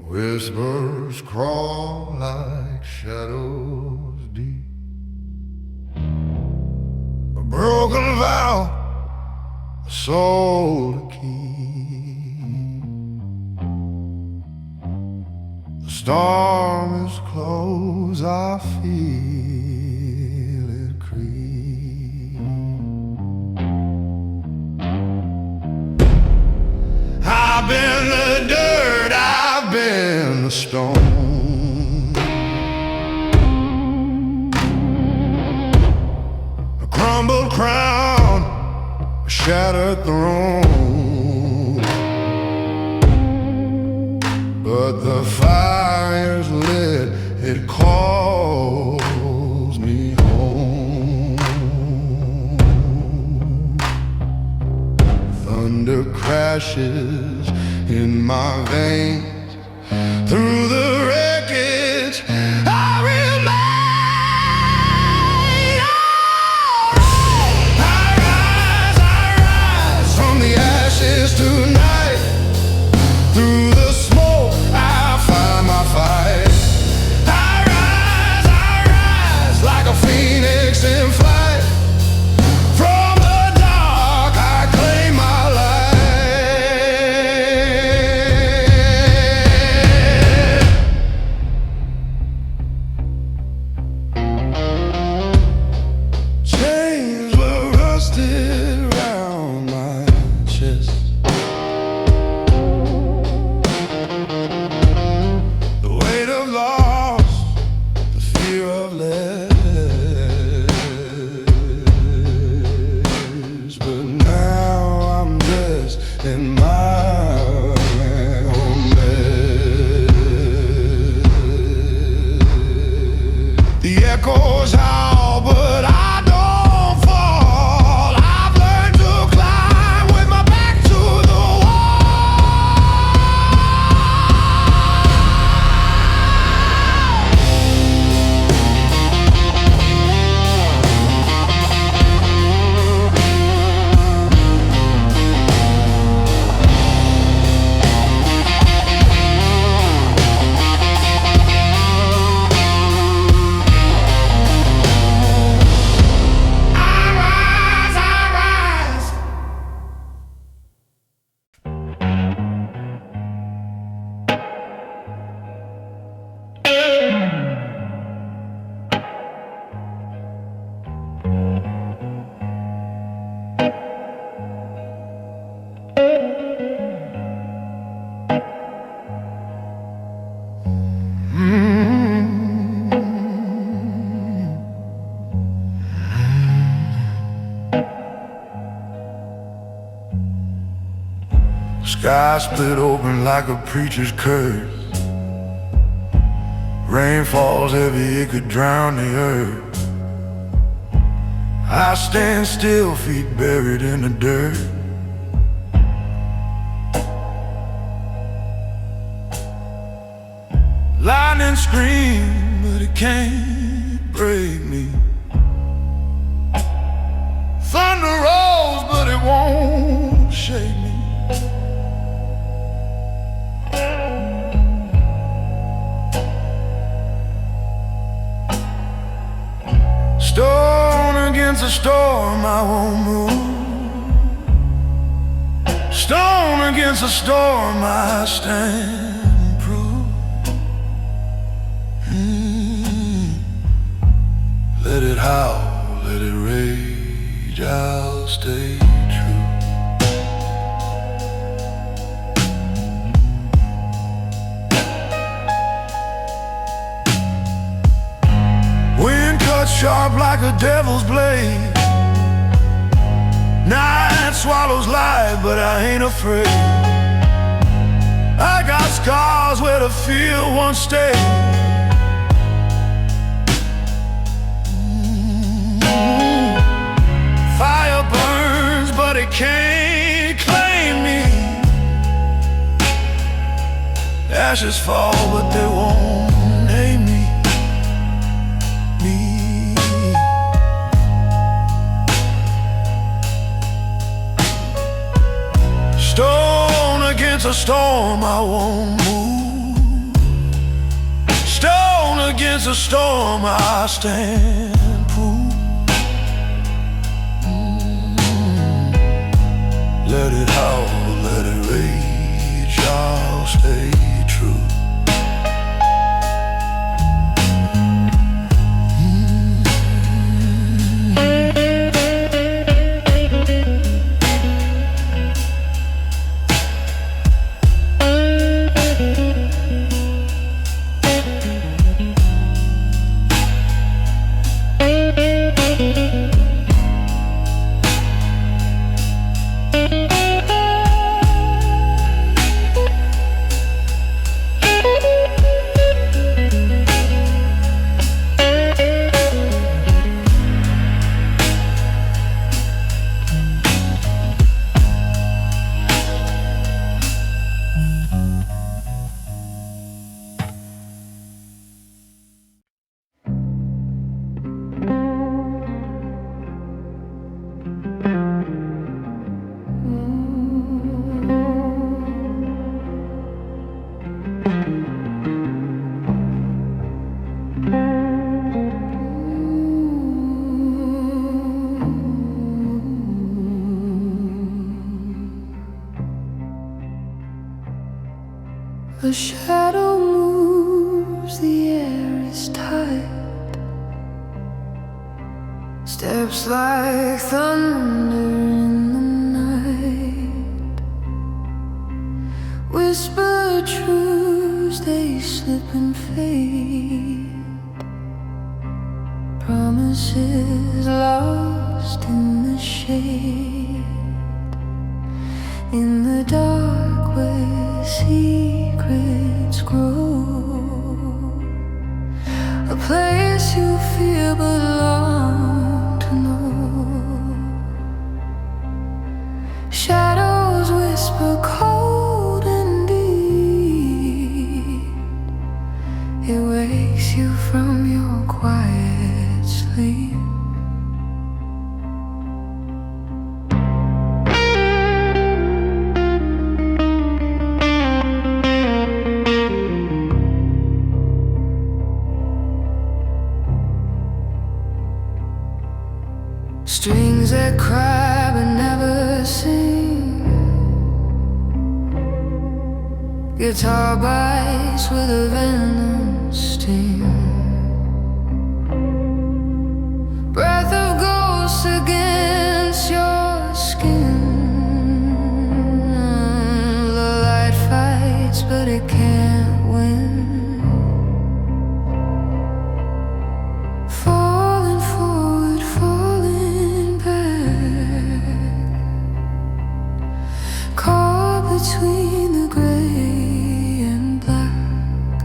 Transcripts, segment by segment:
Whispers crawl like shadows deep. A broken vow, a soul to keep. The storm is close, I feel it creep. I've been the dirt, I've been the stone, a crumbled crown, a shattered throne. But the fire's lit, it calls me home. Thunder crashes in my veins, through the wreckage I remain. I rise from the ashes tonight. Through the smoke I find my fight. I rise like a phoenix in flight. From the dark I claim my life. Chains were rusted round my chest. The weight of loss, the fear of less. But now I'm dressed in my own bed. The echoes howl, but I don't fall. I've learned to climb with my back to the sky split open like a preacher's curse. Rain falls heavy, it could drown the earth. I stand still, feet buried in the dirt. Lightning scream, but it can't break me. Thunder rolls, but it won't shake me. Stone against a storm, I won't move. Stone against a storm, I stand proof. Let it howl, let it rage, I'll stay true. Wind cuts sharp like a devil's blade. Night swallows life, but I ain't afraid. I got scars where the field once stayed. Fire burns, but it can't claim me. Ashes fall, but they won't name me. Stone against a storm, I won't move. a storm, I stand proof. Let it howl, let it rage, I'll stay true. The shadow moves, the air is tight. Steps like thunder in the night. Whisper truths, they slip and fade. Promises lost in the shade. In the dark where secrets grow, a place you feel but long to know. Shadows whisper cold and deep. It wakes you from your quiet sleep. Strings that cry but never sing. Guitar bites with a venom sting. Breath of ghosts against your skin. The light fights but it can't win. Falling forward, falling back. Caught between the gray and black.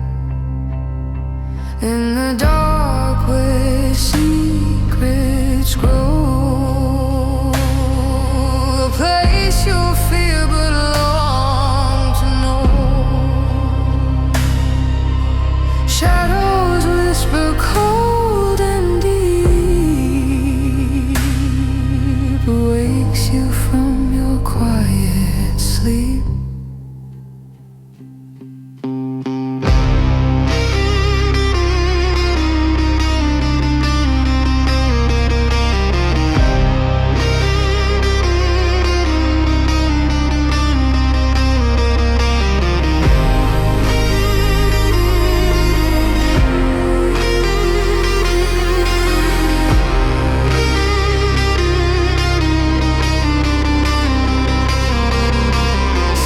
In the dark where secrets grow, a place you'll fear but long to know. Shadows whisper cold and deep, wakes you from your quiet sleep.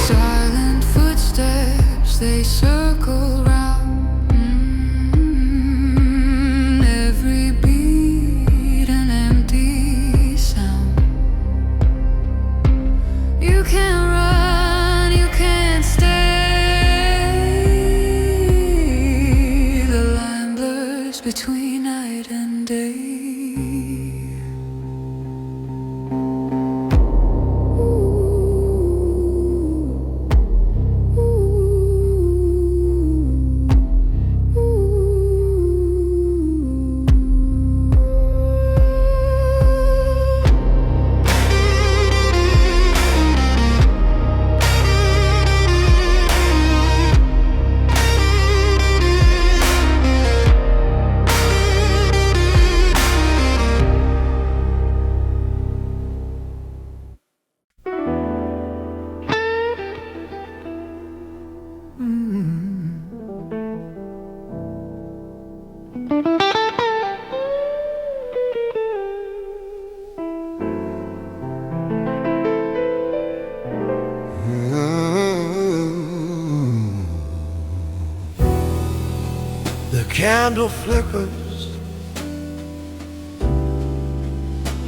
Silent footsteps, they circle round. Every beat an empty sound. You can't run, you can't stay. The line blurs between night and day. Candle flickers,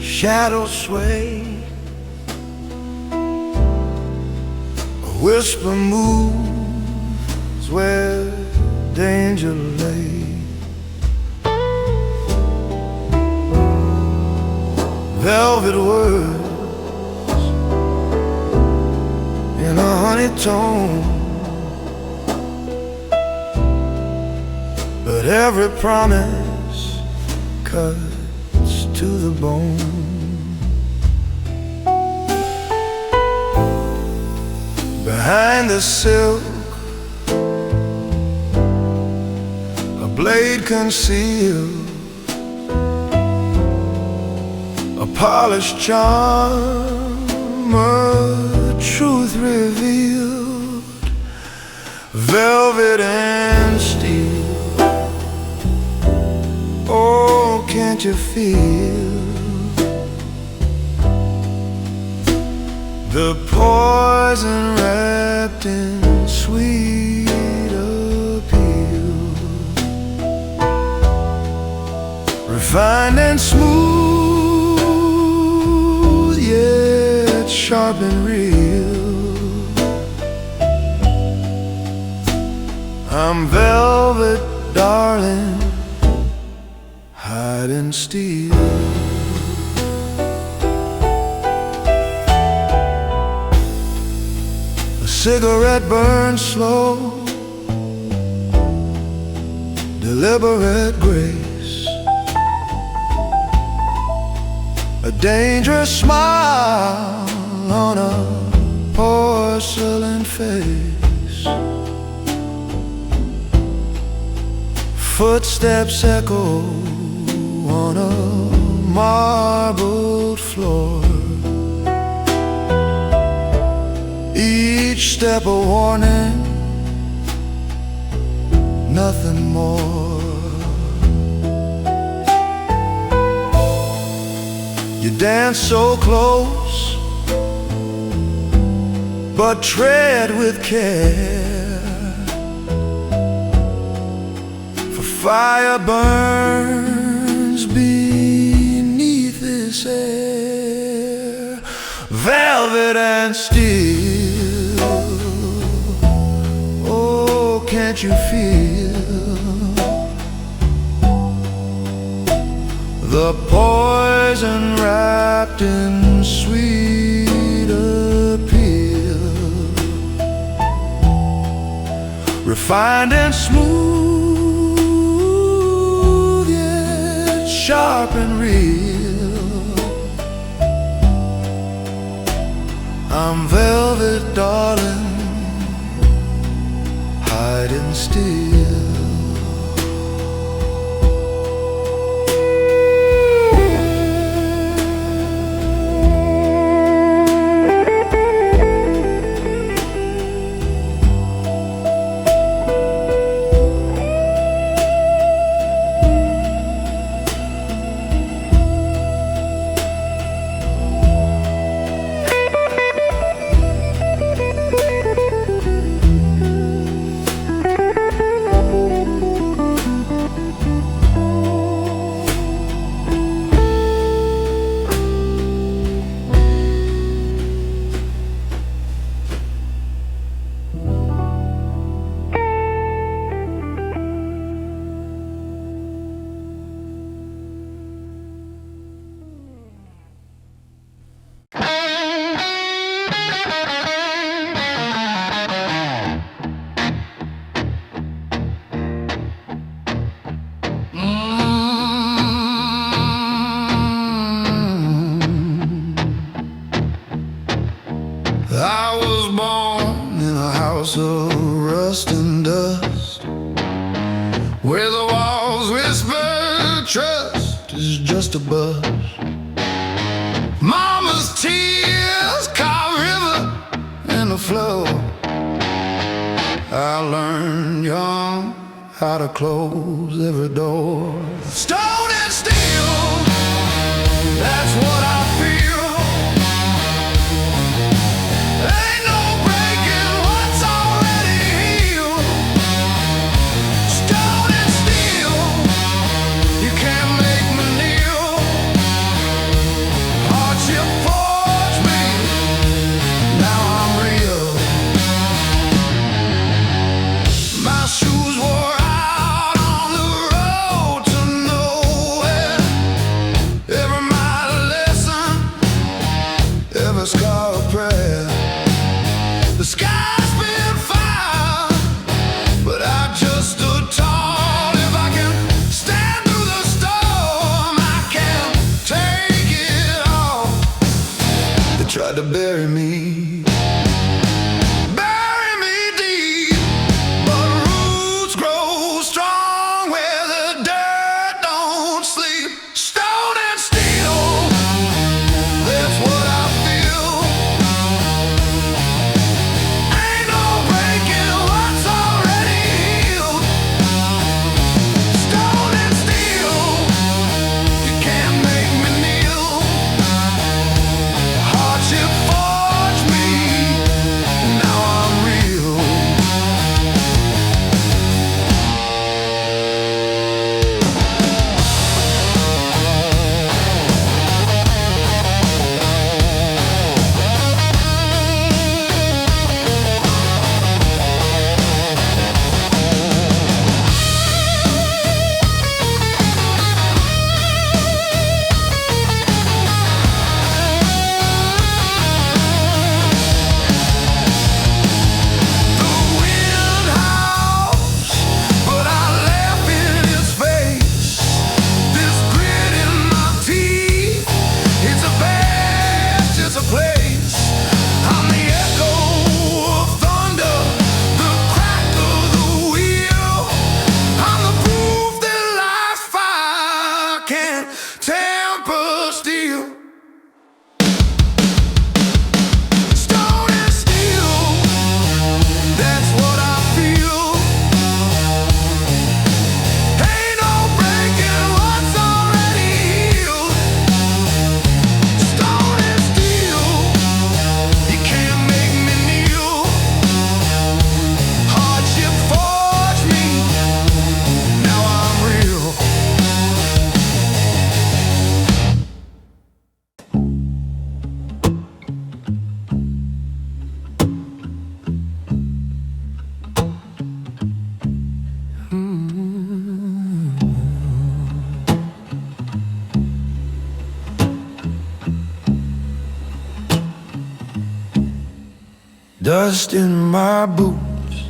shadows sway, a whisper moves where danger lay. Velvet words in a honeytone, but every promise cuts to the bone. Behind the silk, a blade concealed, a polished charm, a truth revealed, velvet and steel. Oh, can't you feel the poison wrapped in sweet appeal, refined and smooth, yet sharp and real. I'm velvet, darling, hide and steal. A cigarette burns slow, deliberate grace, a dangerous smile on a porcelain face. Footsteps echo on a marbled floor, each step a warning, nothing more. You dance so close, but tread with care, for fire burns beneath this air, velvet and steel. Oh, can't you feel the poison wrapped in sweet appeal, refined and smooth, yet sharp and real. I'm velvet, darling, hide and steal. I was born in a house of rust and dust, where the walls whisper trust is just a buzz. Mama's tears carve river in the flow. I learned young how to close every door. Stone and steel, that's what I feel. Ain't no breaking what's already healed. Stone and steel. to bury me. Bury me deep, but roots grow strong where the dirt don't sleep. Stone and steel, that's what I feel. Ain't no breaking what's already healed. Stone and steel, you can't make me kneel. Hardship forged me, now I'm real. The wind howls, but I laugh in its face. This grit in my teeth, it's a badge, it's a place. I'm the echo of thunder, the crack of the wheel. I'm the proof that life's fire can't temper steel. Stone and steel, that's what I feel. Ain't no breaking what's already healed. Stone and steel, you can't make me kneel. Hardship forged me, now I'm real. Dust in my boots,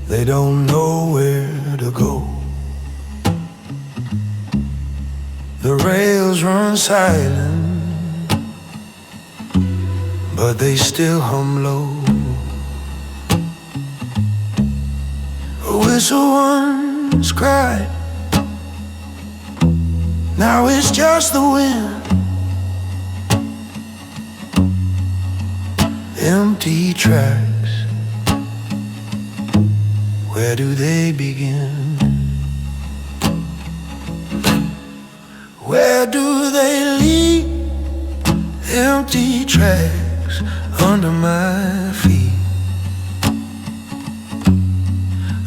they don't know where to go. The rails run silent, but they still hum low. A whistle once cried, now it's just the wind. Empty tracks, where do they begin? Where do they lead? Empty tracks under my feet.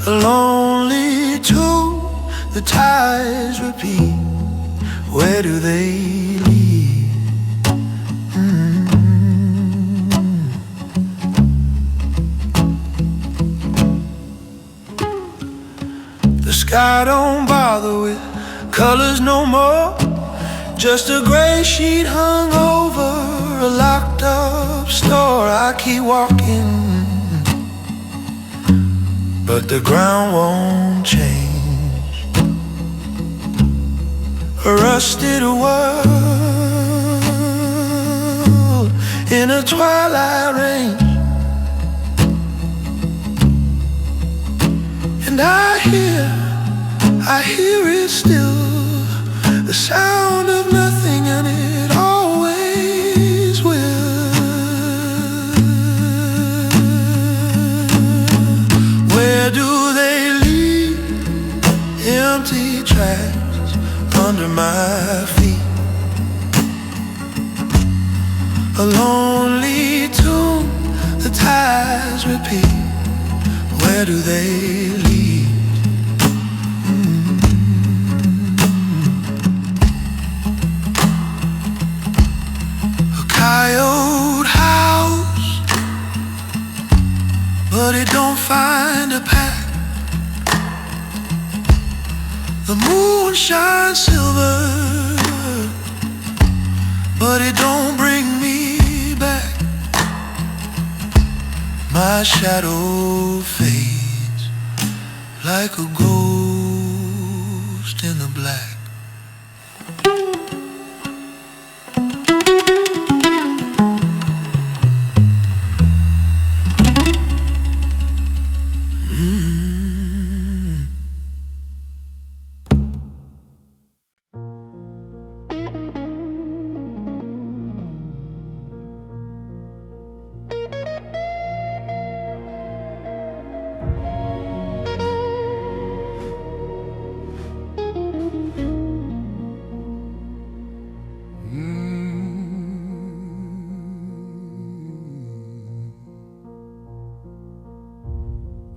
A lonely tune, the ties repeat. Where do they lead? The sky don't bother with colors no more. Just a gray sheet hung over a locked up store. I keep walking, but the ground won't change. A rusted world in a twilight range. And I hear it still, the sound of nothing, and it always will. Where do they lead? Empty tracks under my feet. A lonely tune, the ties repeat. Where do they lead? A coyote house, but it don't find a path. The moon shines silver, but it don't bring me back. My shadow fades like a ghost in the black.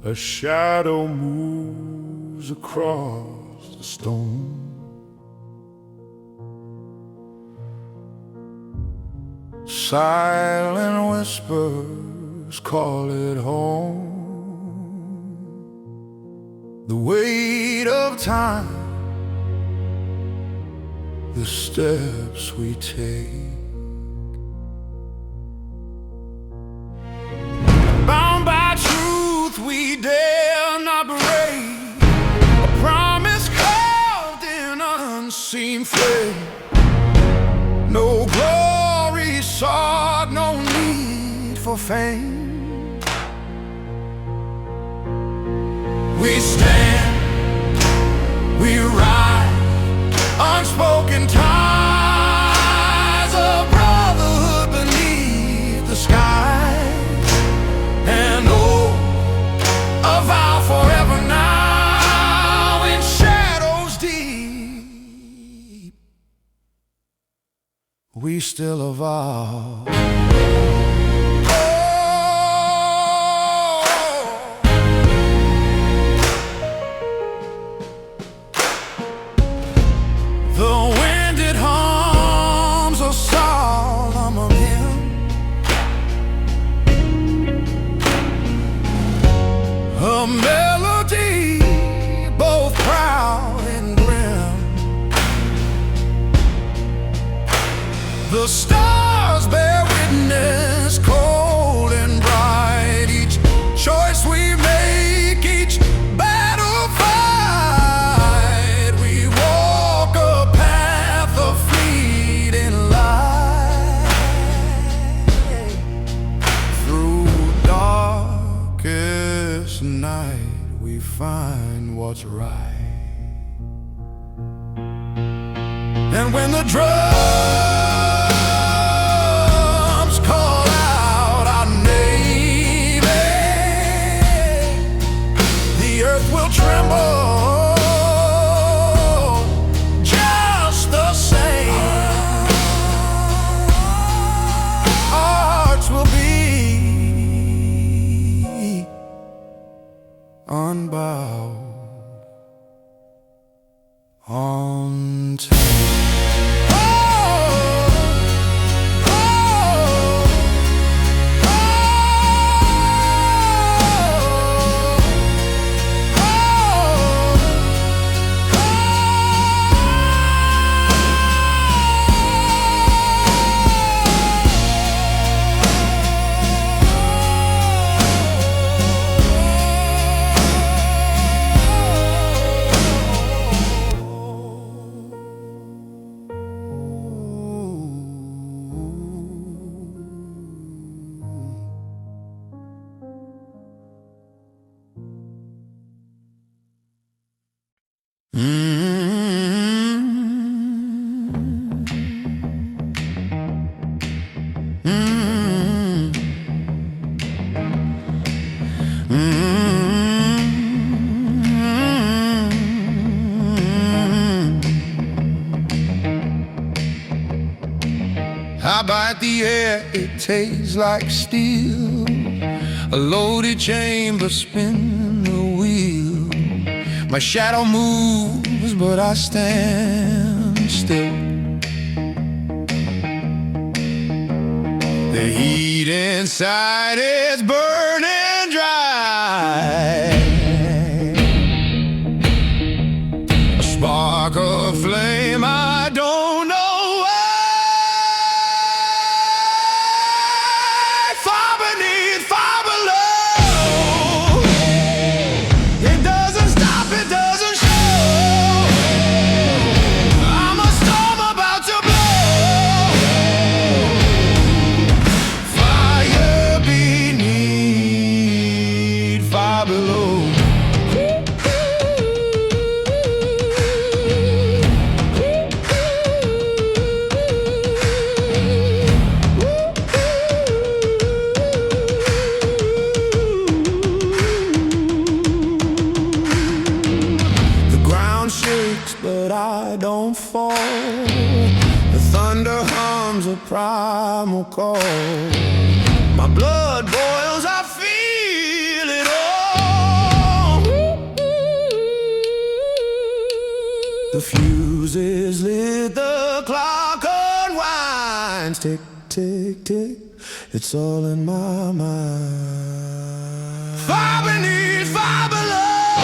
A shadow moves across the stone. Silent whispers call it home. The weight of time, the steps we take. Bound by truth we dare not break, a promise carved in unseen flame. No glory sought, no need for fame. We stand, we ride, unspoken ties of brotherhood beneath the sky. And oh, a vow forever now in shadows deep. We still evolve. The wind, it hums a solemn hymn, a melody both proud and grim. The stars bear witness, cold and bright. Each choice we make, each battle fight, we walk a path of fleeting light. Through darkest night we find what's right. And when the drums call out our name, the earth will tremble just the same. Our hearts will be unbowed, untamed. I bite the air, it tastes like steel. A loaded chamber spin the wheel. My shadow moves, but I stand still. The heat inside is burning dry. A spark of flame, I don't know. But I don't fall. The thunder hums a primal call. My blood boils, I feel it all. The fuse is lit, the clock unwinds. Tick, tick, tick, it's all in my mind. Far beneath, far below.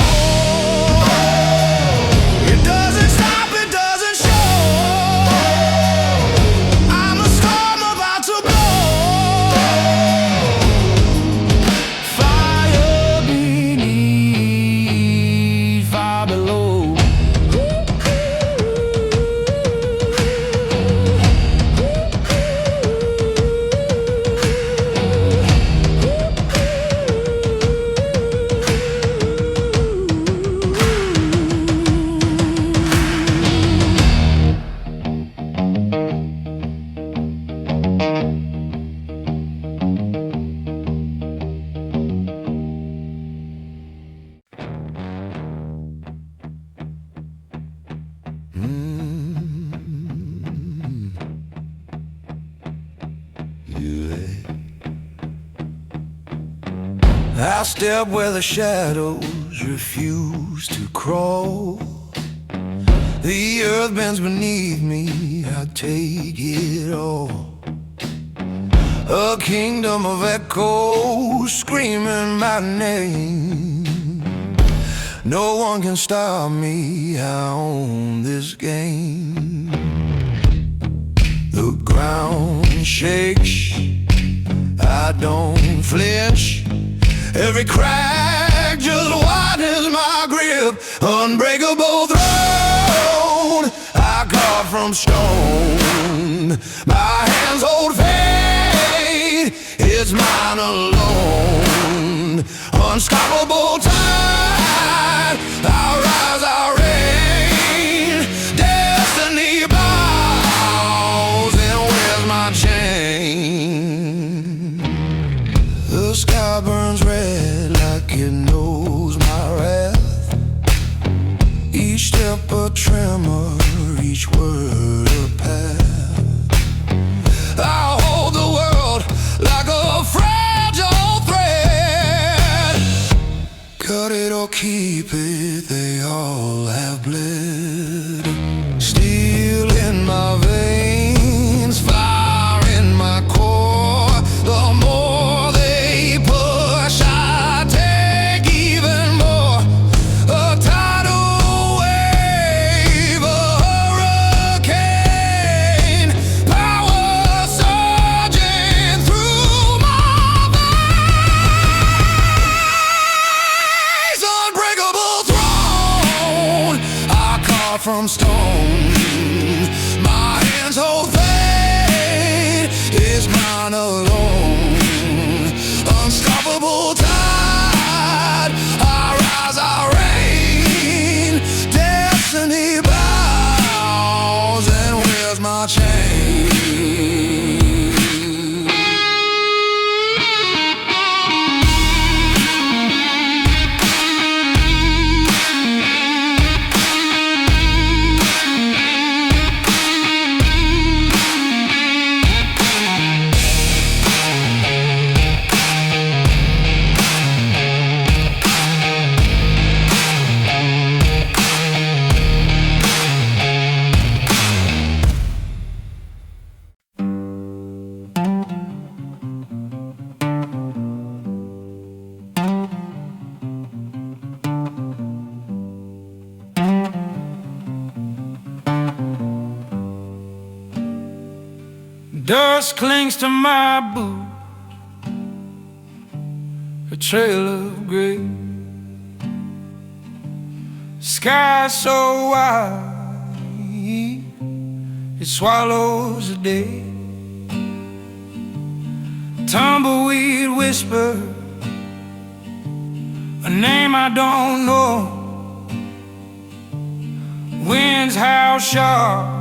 It doesn't stop, it doesn't show. I'm a storm about to blow. Fire beneath, fire below. I step where the shadows refuse to crawl. The earth bends beneath me, I take it all. A kingdom of echoes screaming my name. No one can stop me, I own this game. The ground shakes, I don't flinch. Every crack just widens my grip. Unbreakable throne I carve from stone. My hands hold fate, it's mine alone. Unstoppable tide, I'll rise, I'll reign. Destiny bows and wears my chain. The sky burns red like it knows my wrath. Each step a tremor, each word a path. I'll hold the world like a fragile thread. Cut it or keep it, they all have bled. Steel in my veins, fire in my core. The more they push, I take even more. A tidal wave, a hurricane, power surging through my veins. Unbreakable throne I carve from stone. My hands hold fate, it's mine alone. Unstoppable tide, I rise, I reign. Destiny bows and wears my chain. Dust clings to my boot, a trail of gray. Sky so wide, it swallows a day. Tumbleweed whisper a name I don't know. Winds howl sharp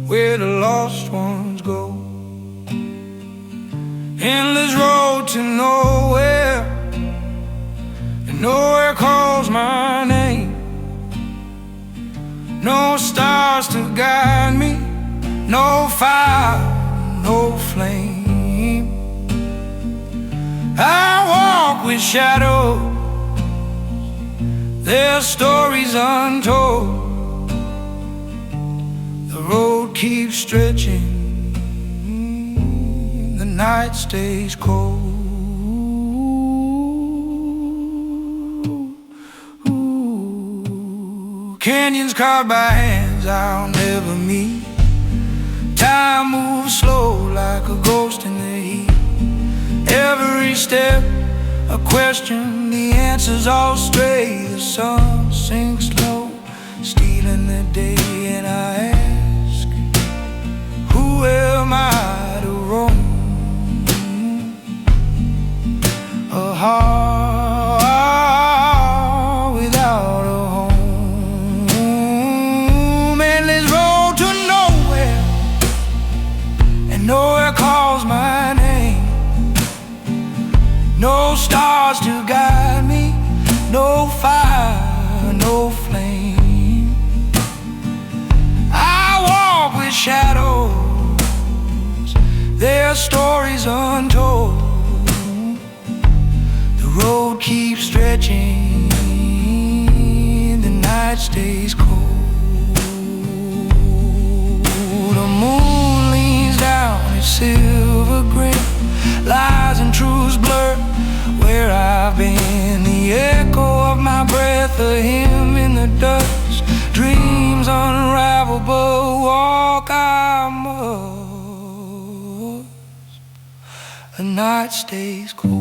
where the lost ones go. Endless road to nowhere, and nowhere calls my name. No stars to guide me, no fire, no flame. I walk with shadows their stories untold. The road keeps stretching, the night stays cold. Ooh, canyons carved by hands I'll never meet. Time moves slow like a ghost in the heat. Every step a question, the answers all stray. The sun sinks low, stealing the day, and I ask, who am I to roam? A heart without a home. Endless road to nowhere, and nowhere calls my name. No stars to guide me, no fire, no flame. I walk with shadows, their stories untold. The road keeps stretching, the night stays cold. The moon leans down, its silver gray, lies and truths blur. Where I've been, the echo of my breath, a hymn in the dust. Dreams unravel, but walk I must. The night stays cold.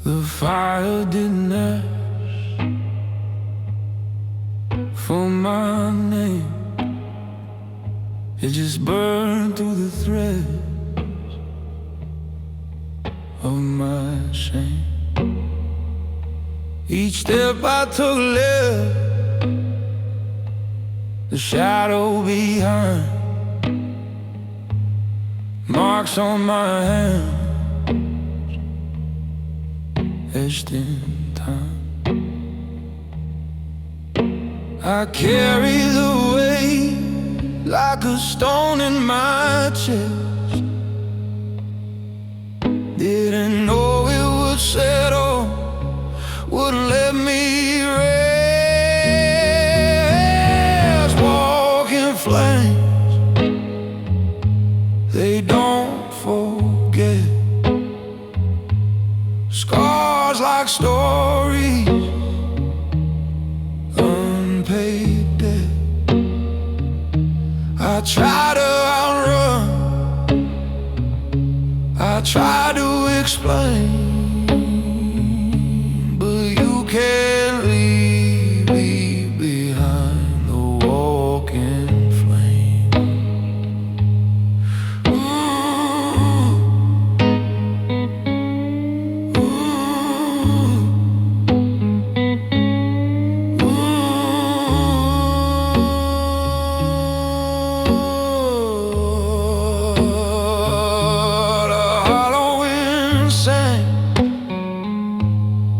The fire didn't ask for my name. It just burned through the threads of my shame. Each step I took left the shadow behind, marks on my hand etched in time. I carry the weight like a stone in my chest. Didn't know it would settle, wouldn't let me rest. Walking flames, they don't forget. Scars like stories, unpaid debt. I try to outrun, I try to explain, but you can't leave me behind the walking flame.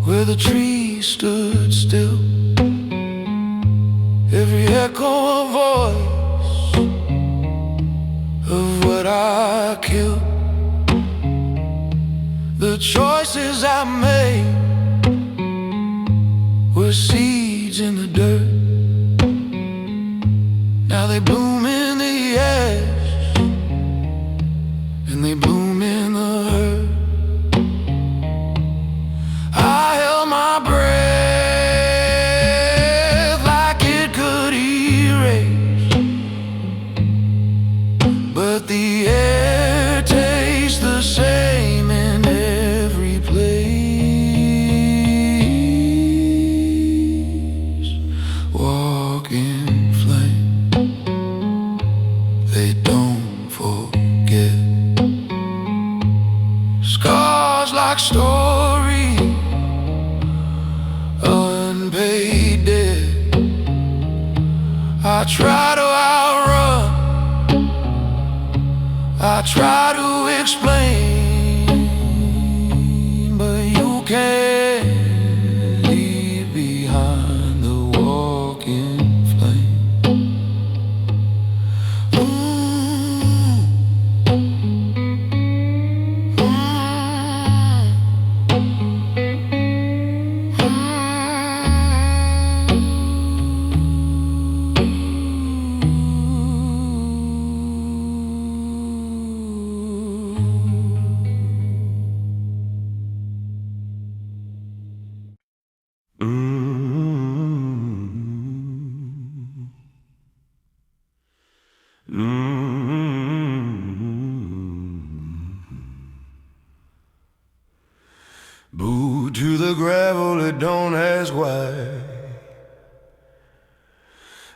Where the trees stood still, every echo a voice of what I killed. The choices I made were seeds in the dirt. Now they bloom in the ash, and they bloom in the hurt. I held my breath like it could erase, but the air tastes the same in every place. Walking flame. try to outrun, I try to explain, but you can't leave behind the walking flame. Boo to the gravel that don't ask why.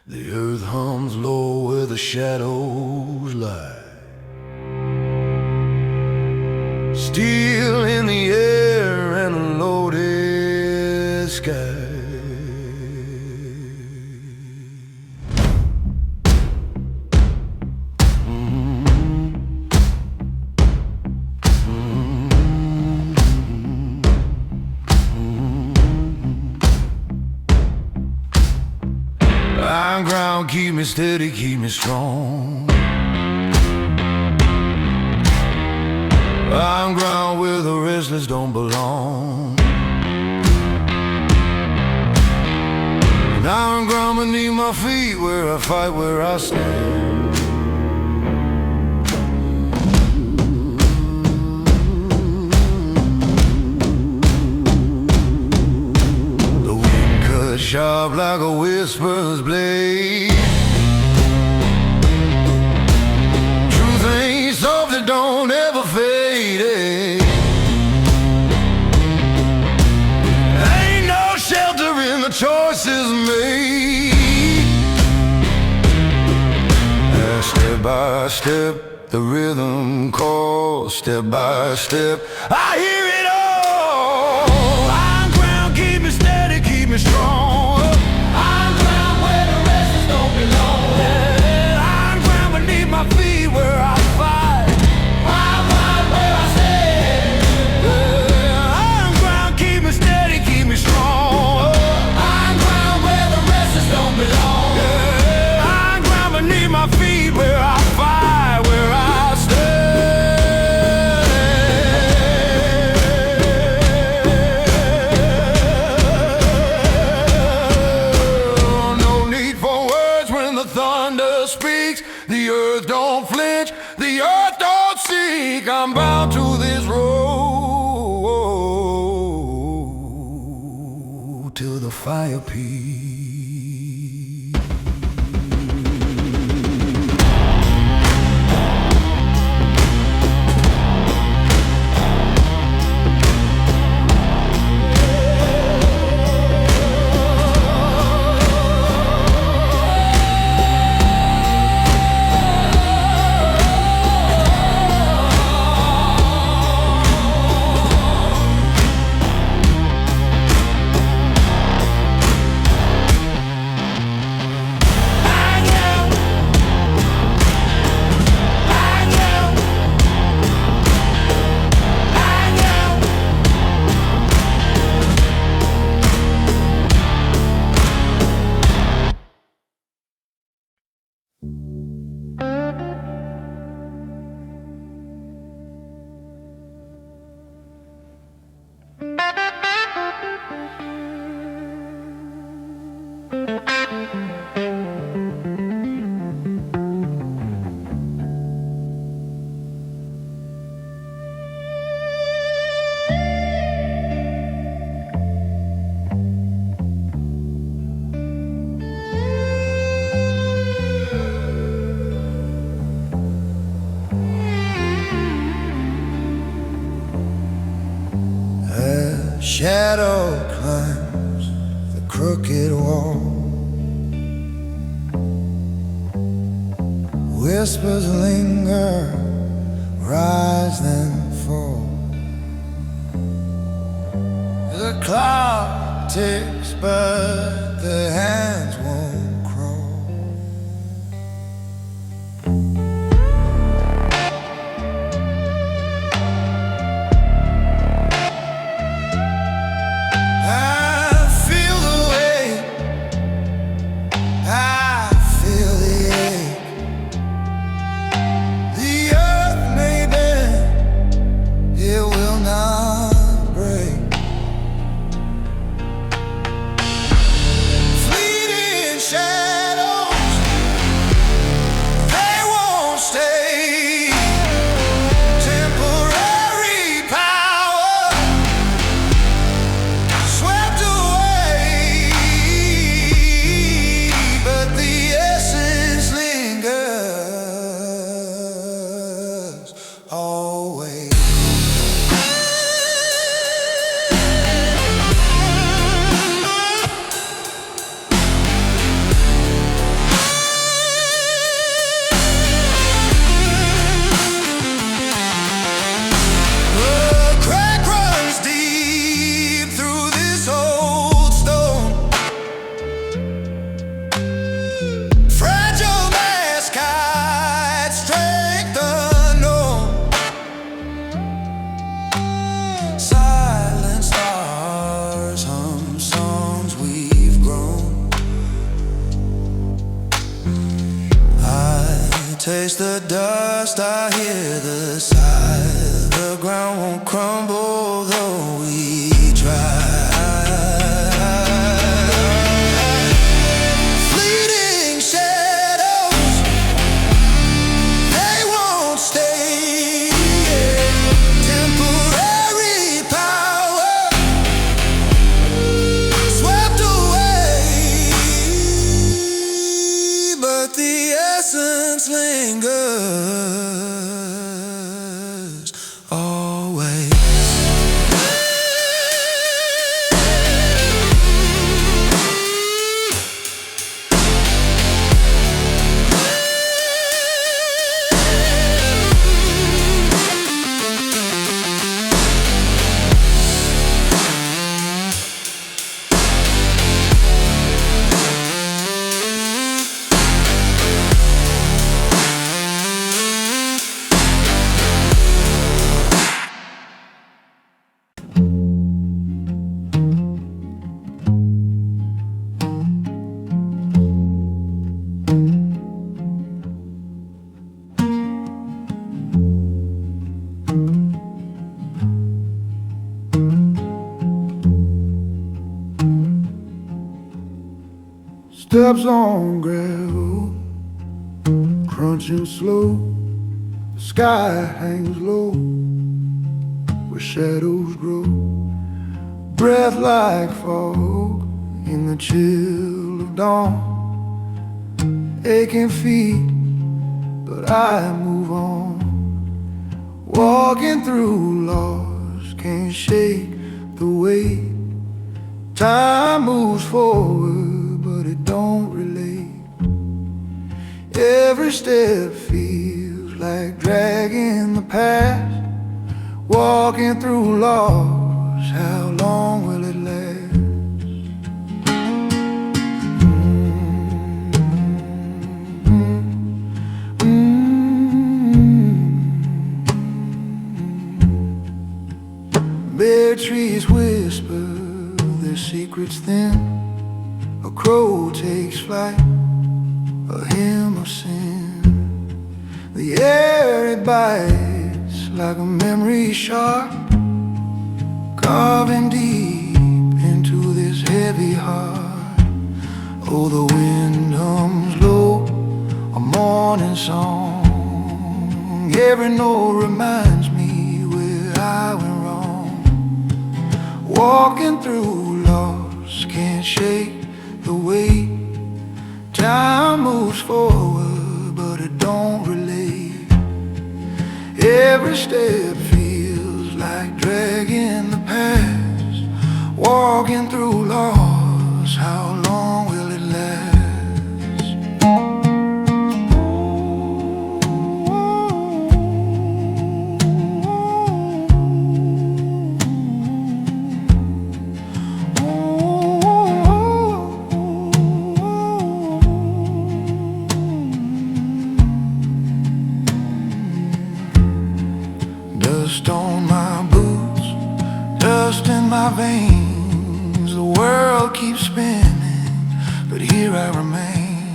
The earth hums low where the shadows lie. Steel in the air and a loaded sky. Iron ground, keep me steady, keep me strong. Iron ground where the restless don't belong. And iron ground beneath my feet where I fight, where I stand. The wind cuts sharp like a whisper's blade. Truth ain't soft, it don't ever fade. Ain't no shelter in the choices made. Step by step, the rhythm calls. Step by step, I hear it all. Iron ground, keep me steady, keep me strong. Iron ground where the restless don't belong. Iron ground beneath my feet where I fight. Iron ground where I stand. Iron ground, keep me steady, keep me strong. Iron ground where the restless don't belong. Iron ground beneath my feet where I fight, where I the earth don't flinch, the earth don't seek. I'm bound to this road till the fire peaks. Shadow climbs the crooked wall. Whispers linger, rise then fall. The clock ticks but the hands won't crawl. taste the dust, I hear the sigh. The ground won't crumble though we try. Fleeting shadows, they won't stay. Temporary power swept away, but the essence lingers always. Steps on gravel, crunching slow. The sky hangs low, where shadows grow. Breath like fog in the chill of dawn. Aching feet, but I move on. Walking through lost, can't shake the weight. Time moves forward, but it don't relate. Every step feels like dragging the past. Walking through loss, how long will it last? Bare trees whisper their secrets thin. A crow takes flight, a hymn of sin. The air it bites like a memory sharp, carving deep into this heavy heart. Oh, the wind hums low, a morning song. Every note reminds me where I went wrong. Walking through loss, can't shake the weight. Time moves forward, but it don't relate. Every step feels like dragging the past. Walking through loss, how long will it last? Dust on my boots, dust in my veins. The world keeps spinning, but here I remain.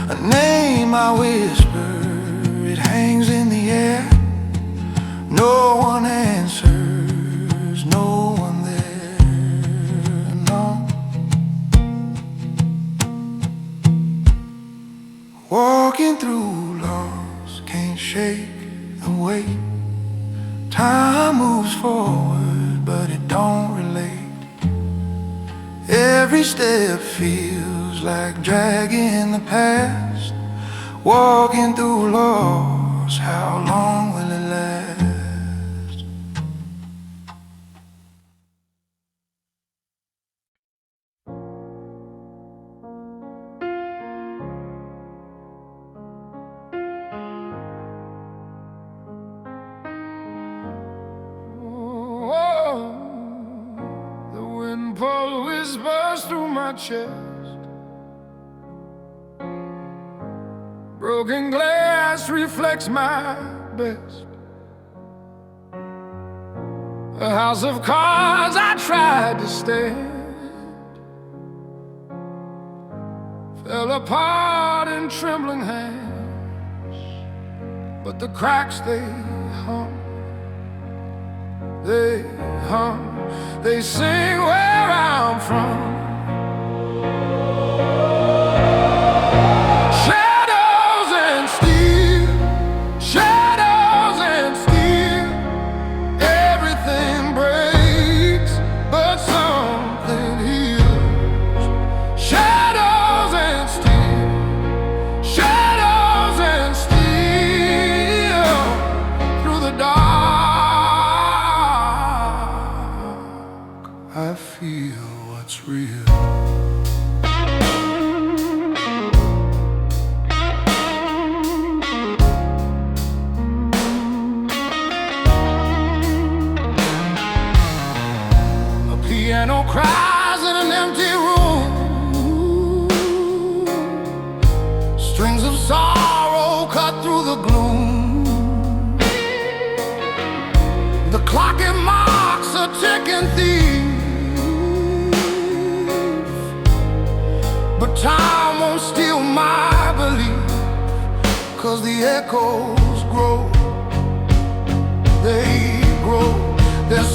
A name I whisper, it hangs in the air. No one answers, no one there, no. Walking through loss, can't shake the weight. Time moves forward, but it don't relate. Every step feels like dragging the past. Walking through loss, how long will it last? The wind pulls whispers through my chest. Broken glass reflects my best. A house of cards I tried to stand fell apart in trembling hands. but the cracks they hum, they sing where I'm from. Shadows and steel, shadows and steel, everything breaks, but something heals. Shadows and steel, shadows and steel, through the dark I feel what's real. Piano cries in an empty room, strings of sorrow cut through the gloom. The clock it marks a ticking thief, but time won't steal my belief, 'cause the echoes grow, they grow, they're